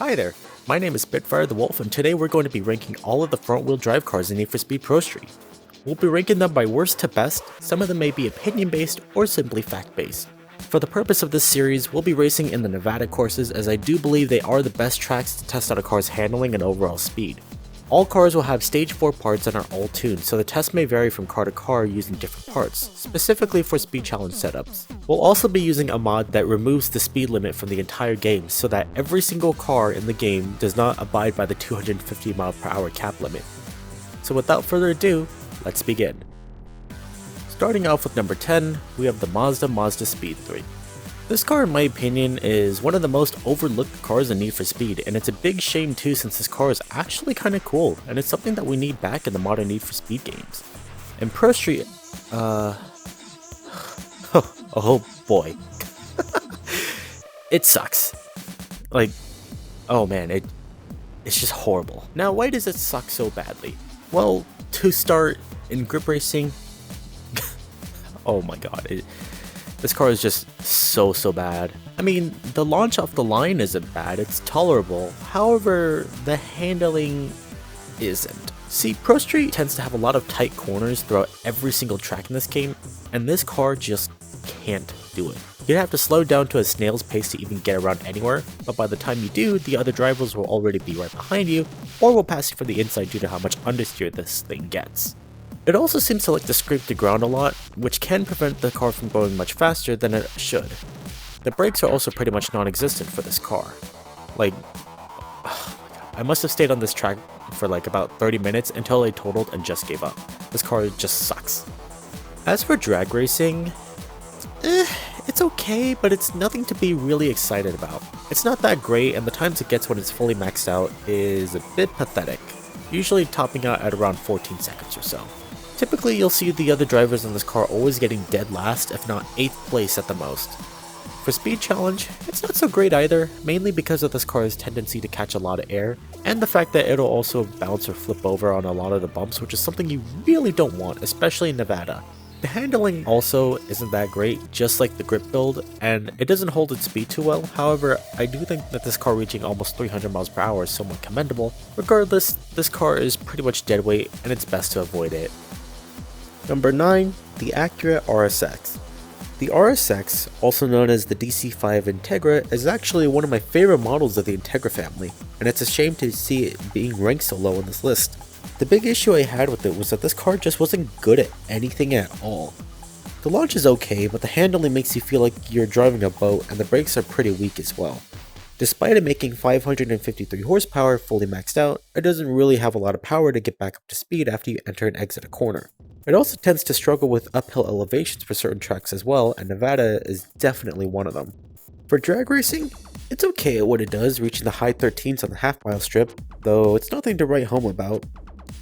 Hi there, my name is Spitfire the Wolf, and today we're going to be ranking all of the front-wheel drive cars in Need For Speed Prostreet. We'll be ranking them by worst to best. Some of them may be opinion-based or simply fact-based. For the purpose of this series, we'll be racing in the Nevada courses, as I do believe they are the best tracks to test out a car's handling and overall speed. All cars will have stage 4 parts and are all tuned, so the test may vary from car to car using different parts, specifically for speed challenge setups. We'll also be using a mod that removes the speed limit from the entire game so that every single car in the game does not abide by the 250 mph cap limit. So without further ado, let's begin. Starting off with number 10, we have the Mazda Mazdaspeed3. This car, in my opinion, is one of the most overlooked cars in Need for Speed, and it's a big shame too, since this car is actually kinda cool, and it's something that we need back in the modern Need for Speed games. In Prostreet, oh boy. It sucks. Like, oh man, it's just horrible. Now, why does it suck so badly? Well, to start, in grip racing, oh my god, this car is just so bad. I mean, the launch off the line isn't bad, it's tolerable. However, the handling isn't. See, Prostreet tends to have a lot of tight corners throughout every single track in this game, and this car just can't do it. You'd have to slow down to a snail's pace to even get around anywhere, but by the time you do, the other drivers will already be right behind you, or will pass you from the inside due to how much understeer this thing gets. It also seems to like to scrape the ground a lot, which can prevent the car from going much faster than it should. The brakes are also pretty much non-existent for this car. Like, oh my god, I must have stayed on this track for like about 30 minutes until I totaled and just gave up. This car just sucks. As for drag racing, it's okay, but it's nothing to be really excited about. It's not that great, and the times it gets when it's fully maxed out is a bit pathetic, usually topping out at around 14 seconds or so. Typically, you'll see the other drivers in this car always getting dead last, if not 8th place at the most. For speed challenge, it's not so great either, mainly because of this car's tendency to catch a lot of air, and the fact that it'll also bounce or flip over on a lot of the bumps, which is something you really don't want, especially in Nevada. The handling also isn't that great, just like the grip build, and it doesn't hold its speed too well. However, I do think that this car reaching almost 300 mph is somewhat commendable. Regardless, this car is pretty much dead weight, and it's best to avoid it. Number 9, the Acura RSX. The RSX, also known as the DC5 Integra, is actually one of my favorite models of the Integra family, and it's a shame to see it being ranked so low on this list. The big issue I had with it was that this car just wasn't good at anything at all. The launch is okay, but the handling makes you feel like you're driving a boat, and the brakes are pretty weak as well. Despite it making 553 horsepower fully maxed out, it doesn't really have a lot of power to get back up to speed after you enter and exit a corner. It also tends to struggle with uphill elevations for certain tracks as well, and Nevada is definitely one of them. For drag racing, it's okay at what it does, reaching the high 13s on the half-mile strip, though it's nothing to write home about.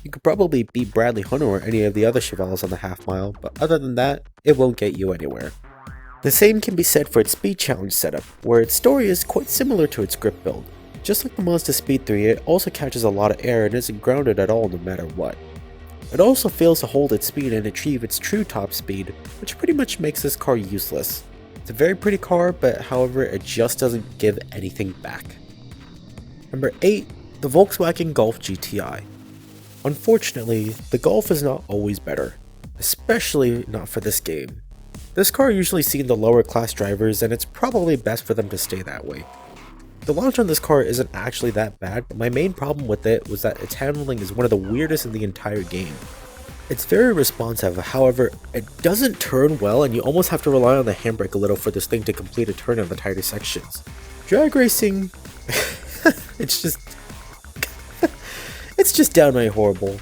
You could probably beat Bradley Hunter or any of the other Chevelles on the half-mile, but other than that, it won't get you anywhere. The same can be said for its speed challenge setup, where its story is quite similar to its grip build. Just like the Mazdaspeed3, it also catches a lot of air and isn't grounded at all no matter what. It also fails to hold its speed and achieve its true top speed, which pretty much makes this car useless. It's a very pretty car, but however, it just doesn't give anything back. Number 8, the Volkswagen Golf GTI. Unfortunately, the Golf is not always better, especially not for this game. This car usually seen the lower class drivers, and it's probably best for them to stay that way. The launch on this car isn't actually that bad, but my main problem with it was that its handling is one of the weirdest in the entire game. It's very responsive, however, it doesn't turn well, and you almost have to rely on the handbrake a little for this thing to complete a turn in the tighter sections. Drag racing, it's just downright horrible.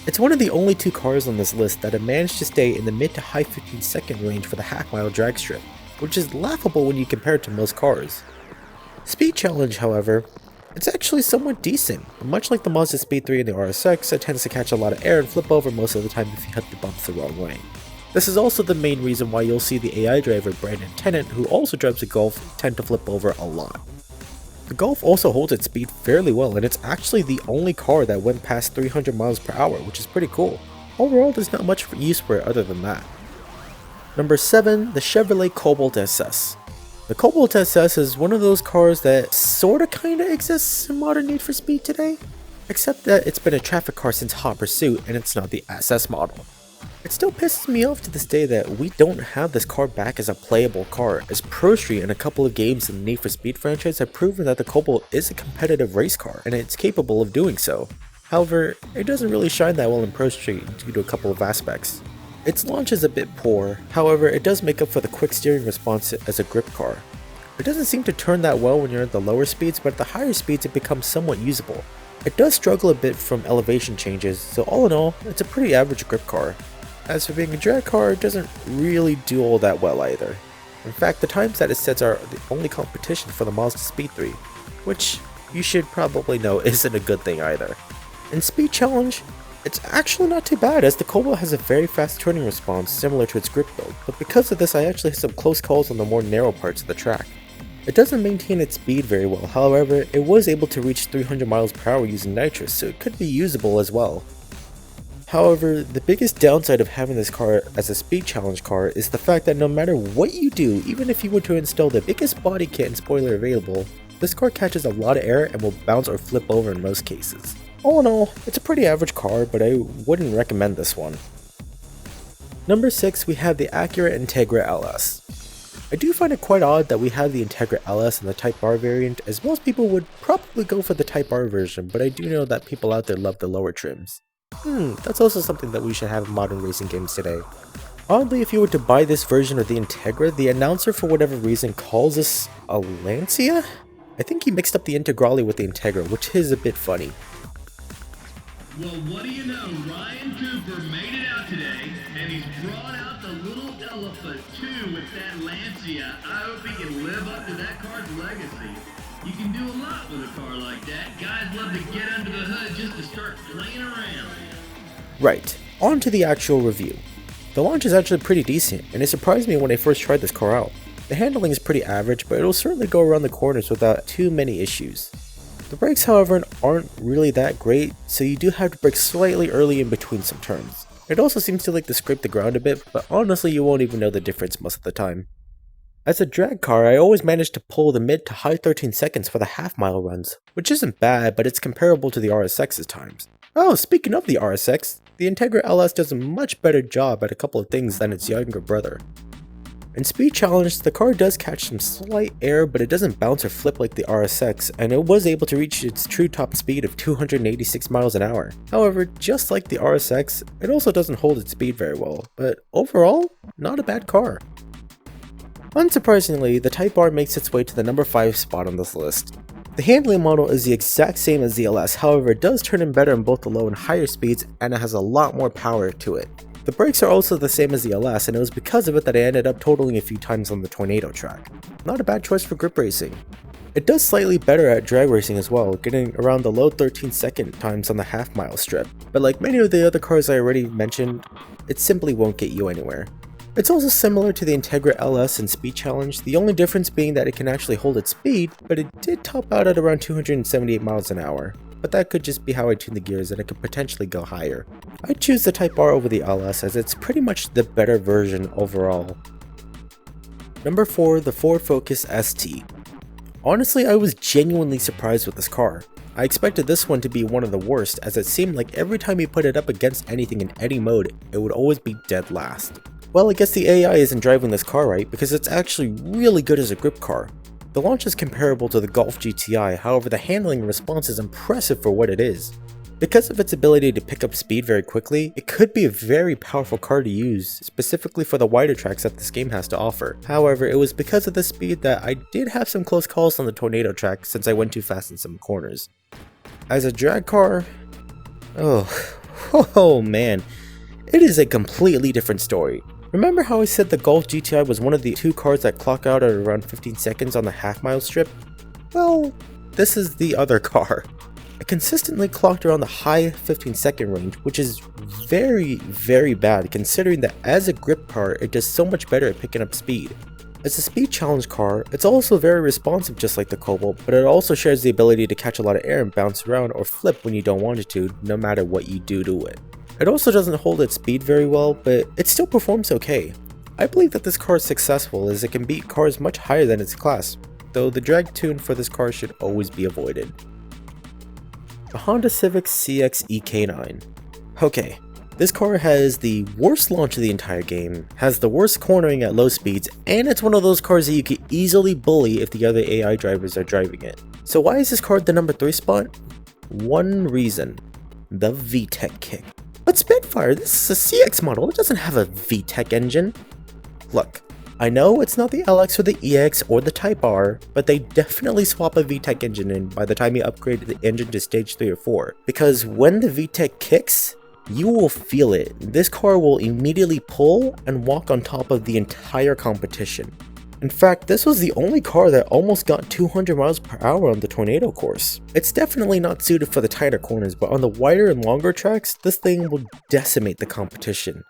It's one of the only 2 cars on this list that have managed to stay in the mid to high 15-second range for the half-mile drag strip, which is laughable when you compare it to most cars. Speed challenge, however, it's actually somewhat decent. Much like the Mazdaspeed3 and the RSX, it tends to catch a lot of air and flip over most of the time if you hit the bumps the wrong way. This is also the main reason why you'll see the AI driver Brandon Tennant, who also drives a Golf, tend to flip over a lot. The Golf also holds its speed fairly well, and it's actually the only car that went past 300 mph, which is pretty cool. Overall, there's not much use for it other than that. Number 7, the Chevrolet Cobalt SS. The Cobalt SS is one of those cars that sorta kinda exists in modern Need for Speed today, except that it's been a traffic car since Hot Pursuit and it's not the SS model. It still pisses me off to this day that we don't have this car back as a playable car, as Prostreet and a couple of games in the Need for Speed franchise have proven that the Cobalt is a competitive race car, and it's capable of doing so. However, it doesn't really shine that well in Prostreet due to a couple of aspects. Its launch is a bit poor, however it does make up for the quick steering response as a grip car. It doesn't seem to turn that well when you're at the lower speeds, but at the higher speeds it becomes somewhat usable. It does struggle a bit from elevation changes, so all in all, it's a pretty average grip car. As for being a drag car, it doesn't really do all that well either. In fact, the times that it sets are the only competition for the Mazdaspeed3, which you should probably know isn't a good thing either. In Speed Challenge, it's actually not too bad, as the Cobalt has a very fast turning response similar to its grip build, but because of this I actually had some close calls on the more narrow parts of the track. It doesn't maintain its speed very well, however it was able to reach 300 miles per hour using nitrous, so it could be usable as well. However, the biggest downside of having this car as a speed challenge car is the fact that no matter what you do, even if you were to install the biggest body kit and spoiler available, this car catches a lot of air and will bounce or flip over in most cases. All in all, it's a pretty average car, but I wouldn't recommend this one. Number 6, we have the Acura Integra LS. I do find it quite odd that we have the Integra LS in the Type R variant, as most people would probably go for the Type R version, but I do know that people out there love the lower trims. That's also something that we should have in modern racing games today. Oddly, if you were to buy this version of the Integra, the announcer for whatever reason calls this a Lancia? I think he mixed up the Integrale with the Integra, which is a bit funny. Well, what do you know? Ryan Cooper made it out today, and he's brought out the little elephant too with that Lancia. I hope he can live up to that car's legacy. You can do a lot with a car like that. Guys love to get under the hood just to start playing around. Right, on to the actual review. The launch is actually pretty decent, and it surprised me when I first tried this car out. The handling is pretty average, but it'll certainly go around the corners without too many issues. The brakes, however, aren't really that great, so you do have to brake slightly early in between some turns. It also seems to like to scrape the ground a bit, but honestly you won't even know the difference most of the time. As a drag car, I always manage to pull the mid to high 13 seconds for the half-mile runs, which isn't bad, but it's comparable to the RSX's times. Oh, speaking of the RSX, the Integra LS does a much better job at a couple of things than its younger brother. In Speed Challenge, the car does catch some slight air, but it doesn't bounce or flip like the RSX, and it was able to reach its true top speed of 286 miles an hour. However, just like the RSX, it also doesn't hold its speed very well, but overall, not a bad car. Unsurprisingly, the Type R makes its way to the number 5 spot on this list. The handling model is the exact same as the LS, however it does turn in better in both the low and higher speeds, and it has a lot more power to it. The brakes are also the same as the LS, and it was because of it that I ended up totaling a few times on the Tornado track. Not a bad choice for grip racing. It does slightly better at drag racing as well, getting around the low 13-second times on the half-mile strip, but like many of the other cars I already mentioned, it simply won't get you anywhere. It's also similar to the Integra LS in Speed Challenge, the only difference being that it can actually hold its speed, but it did top out at around 278 miles an hour. But that could just be how I tune the gears, and it could potentially go higher. I'd choose the Type R over the LS as it's pretty much the better version overall. Number 4, the Ford Focus ST. Honestly, I was genuinely surprised with this car. I expected this one to be one of the worst, as it seemed like every time you put it up against anything in any mode, it would always be dead last. Well, I guess the AI isn't driving this car right, because it's actually really good as a grip car. The launch is comparable to the Golf GTI, however the handling and response is impressive for what it is. Because of its ability to pick up speed very quickly, it could be a very powerful car to use, specifically for the wider tracks that this game has to offer. However, it was because of the speed that I did have some close calls on the Tornado track since I went too fast in some corners. As a drag car, oh man, it is a completely different story. Remember how I said the Golf GTI was one of the 2 cars that clock out at around 15 seconds on the half-mile strip? Well, this is the other car. It consistently clocked around the high 15-second range, which is very bad considering that as a grip car, it does so much better at picking up speed. As a speed challenge car, it's also very responsive just like the Cobalt, but it also shares the ability to catch a lot of air and bounce around or flip when you don't want it to, no matter what you do to it. It also doesn't hold its speed very well, but it still performs okay. I believe that this car is successful as it can beat cars much higher than its class, though the drag tune for this car should always be avoided. The Honda Civic CX EK9. Okay, this car has the worst launch of the entire game, has the worst cornering at low speeds, and it's one of those cars that you can easily bully if the other AI drivers are driving it. So why is this car the number 3 spot? One reason: the VTEC kick. But Spitfire, this is a CX model, it doesn't have a VTEC engine. Look, I know it's not the LX or the EX or the Type R, but they definitely swap a VTEC engine in by the time you upgrade the engine to stage 3 or 4. Because when the VTEC kicks, you will feel it. This car will immediately pull and walk on top of the entire competition. In fact, this was the only car that almost got 200 miles per hour on the Tornado course. It's definitely not suited for the tighter corners, but on the wider and longer tracks, this thing will decimate the competition.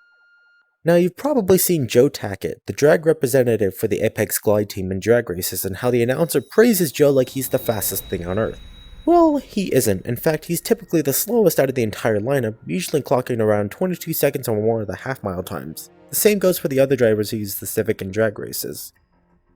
Now, you've probably seen Joe Tackett, the drag representative for the Apex Glide team in drag races, and how the announcer praises Joe like he's the fastest thing on earth. Well, he isn't. In fact, he's typically the slowest out of the entire lineup, usually clocking around 22 seconds or more of the half-mile times. The same goes for the other drivers who use the Civic in drag races.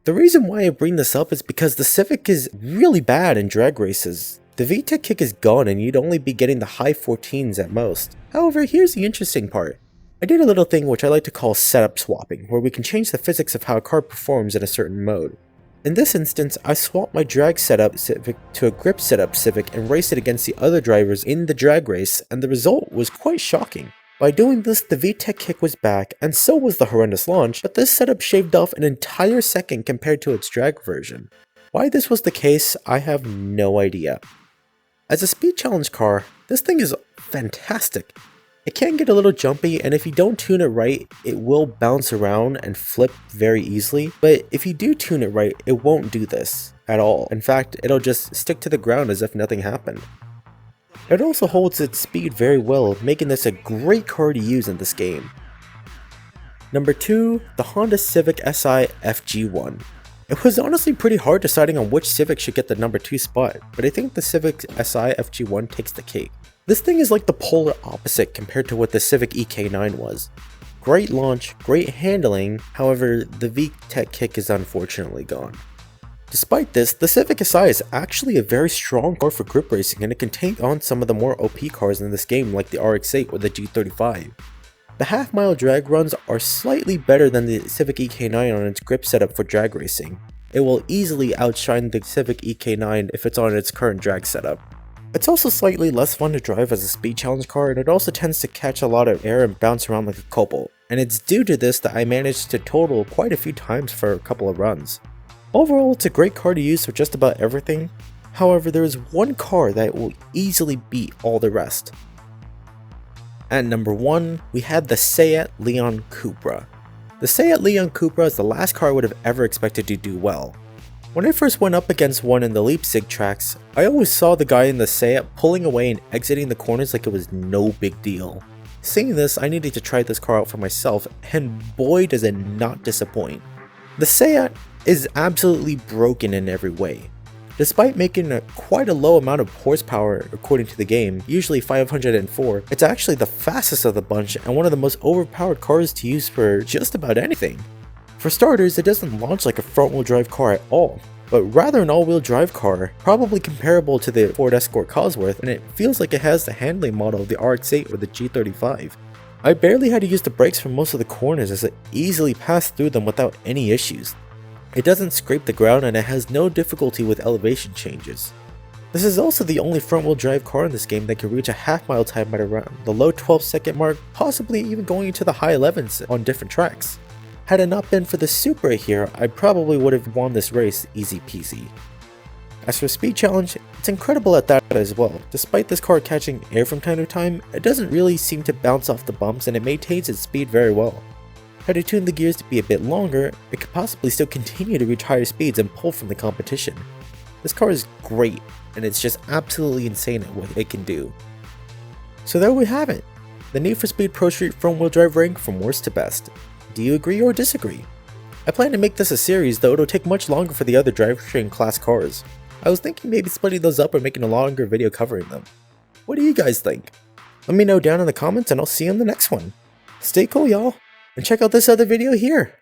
The reason why I bring this up is because the Civic is really bad in drag races. The VTEC kick is gone and you'd only be getting the high 14s at most. However, here's the interesting part. I did a little thing which I like to call setup swapping, where we can change the physics of how a car performs in a certain mode. In this instance, I swapped my drag setup Civic to a grip setup Civic and raced it against the other drivers in the drag race, and the result was quite shocking. By doing this, the VTEC kick was back, and so was the horrendous launch, but this setup shaved off an entire second compared to its drag version. Why this was the case, I have no idea. As a speed challenge car, this thing is fantastic. It can get a little jumpy, and if you don't tune it right, it will bounce around and flip very easily, but if you do tune it right, it won't do this at all. In fact, it'll just stick to the ground as if nothing happened. It also holds its speed very well, making this a great car to use in this game. Number 2, the Honda Civic SI FG1. It was honestly pretty hard deciding on which Civic should get the number 2 spot, but I think the Civic SI FG1 takes the cake. This thing is like the polar opposite compared to what the Civic EK9 was. Great launch, great handling, however the VTEC kick is unfortunately gone. Despite this, the Civic SI is actually a very strong car for grip racing and it can take on some of the more OP cars in this game like the RX-8 or the G35. The half-mile drag runs are slightly better than the Civic EK9 on its grip setup for drag racing. It will easily outshine the Civic EK9 if it's on its current drag setup. It's also slightly less fun to drive as a speed challenge car, and it also tends to catch a lot of air and bounce around like a Cobalt, and it's due to this that I managed to total quite a few times for a couple of runs. Overall, it's a great car to use for just about everything. However, there is one car that will easily beat all the rest. At number 1, we had the Seat Leon Cupra. The Seat Leon Cupra is the last car I would have ever expected to do well. When I first went up against one in the Leipzig tracks, I always saw the guy in the Seat pulling away and exiting the corners like it was no big deal. Seeing this, I needed to try this car out for myself, and boy does it not disappoint. The Seat is absolutely broken in every way. Despite making quite a low amount of horsepower according to the game, usually 504, it's actually the fastest of the bunch and one of the most overpowered cars to use for just about anything. For starters, it doesn't launch like a front-wheel drive car at all, but rather an all-wheel drive car, probably comparable to the Ford Escort Cosworth, and it feels like it has the handling model of the RX-8 or the G35. I barely had to use the brakes for most of the corners as it easily passed through them without any issues. It doesn't scrape the ground and it has no difficulty with elevation changes. This is also the only front-wheel drive car in this game that can reach a half-mile time at around the low 12-second mark, possibly even going into the high 11s on different tracks. Had it not been for the Supra here, I probably would have won this race easy peasy. As for speed challenge, it's incredible at that as well. Despite this car catching air from time to time, it doesn't really seem to bounce off the bumps and it maintains its speed very well. Had I tuned the gears to be a bit longer, it could possibly still continue to reach higher speeds and pull from the competition. This car is great, and it's just absolutely insane at what it can do. So there we have it, the Need For Speed Prostreet front wheel drive rank from worst to best. Do you agree or disagree? I plan to make this a series, though it'll take much longer for the other drivetrain class cars. I was thinking maybe splitting those up or making a longer video covering them. What do you guys think? Let me know down in the comments and I'll see you in the next one. Stay cool, y'all, and check out this other video here.